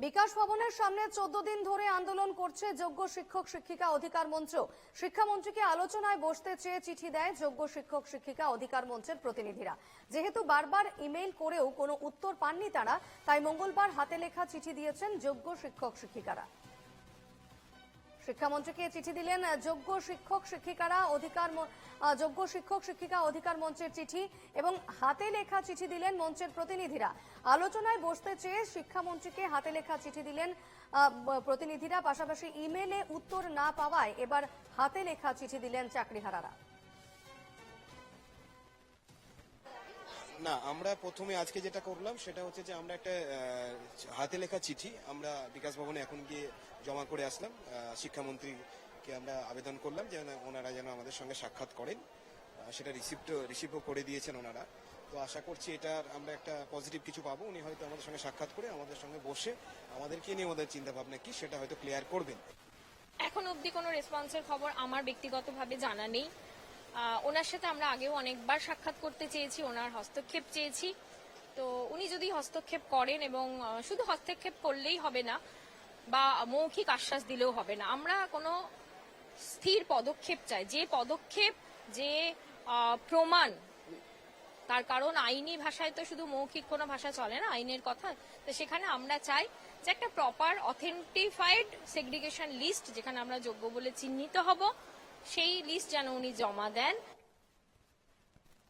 বিকাশ ভবনের সামনে 14 দিন ধরে আন্দোলন করছে যোগ্য শিক্ষক শিক্ষিকা অধিকার মঞ্চ। শিক্ষামন্ত্রীকে আলোচনায় বসতে চেয়ে চিঠি দেয় যোগ্য শিক্ষক শিক্ষিকা অধিকার মঞ্চের প্রতিনিধিরা। যেহেতু বারবার ইমেইল করেও কোনো উত্তর পাননি তারা, তাই মঙ্গলবার হাতে লেখা চিঠি দিয়েছেন যোগ্য শিক্ষক শিক্ষিকারা। শিক্ষামন্ত্রীকে চিঠি দিলেন যোগ্য শিক্ষক শিক্ষিকা অধিকার মঞ্চের চিঠি এবং হাতে লেখা চিঠি দিলেন মঞ্চের প্রতিনিধিরা। আলোচনায় বসতে চেয়ে শিক্ষামন্ত্রীকে হাতে লেখা চিঠি দিলেন প্রতিনিধিরা। পাশাপাশি ইমেলে উত্তর না পাওয়ায় এবার হাতে লেখা চিঠি দিলেন চাকরিহারারা। না, আমরা প্রথমে আজকে যেটা করলাম সেটা হচ্ছে যে আমরা একটা হাতে লেখা চিঠি আমরা বিকাশ ভবনে এখন গিয়ে জমা করে আসলাম। শিক্ষামন্ত্রীকে আমরা আবেদন করলাম যে ওনারা যেন আমাদের সঙ্গে সাক্ষাৎ করেন, সেটা রিসিভও করে দিয়েছেন ওনারা। তো আশা করছি এটার আমরা একটা পজিটিভ কিছু পাবো। উনি হয়তো আমাদের সঙ্গে সাক্ষাৎ করে আমাদের সঙ্গে বসে আমাদেরকে নিয়ে ওদের চিন্তা ভাবনা কি সেটা হয়তো ক্লিয়ার করবেন। এখন অবধি কোনো রেসপন্সের খবর আমার ব্যক্তিগতভাবে জানা নেই। ওনার সাথে আমরা আগেও অনেকবার সাক্ষাৎ করতে চেয়েছি, ওনার হস্তক্ষেপ চেয়েছি। তো উনি যদি হস্তক্ষেপ করেন, এবং শুধু হস্তক্ষেপ করলেই হবে না বা মৌখিক আশ্বাস দিলেও হবে না, আমরা কোনো স্থির পদক্ষেপ চাই, যে পদক্ষেপ, যে প্রমাণ। তার কারণ আইনি ভাষায় তো শুধু মৌখিক কোনো ভাষা চলে না, আইনের কথা। তো সেখানে আমরা চাই যে একটা প্রপার অথেন্টিফাইড সেগ্রিগেশন লিস্ট, যেখানে আমরা যোগ্য বলে চিহ্নিত হব, সেই লিস্ট যেন উনি জমা দেন।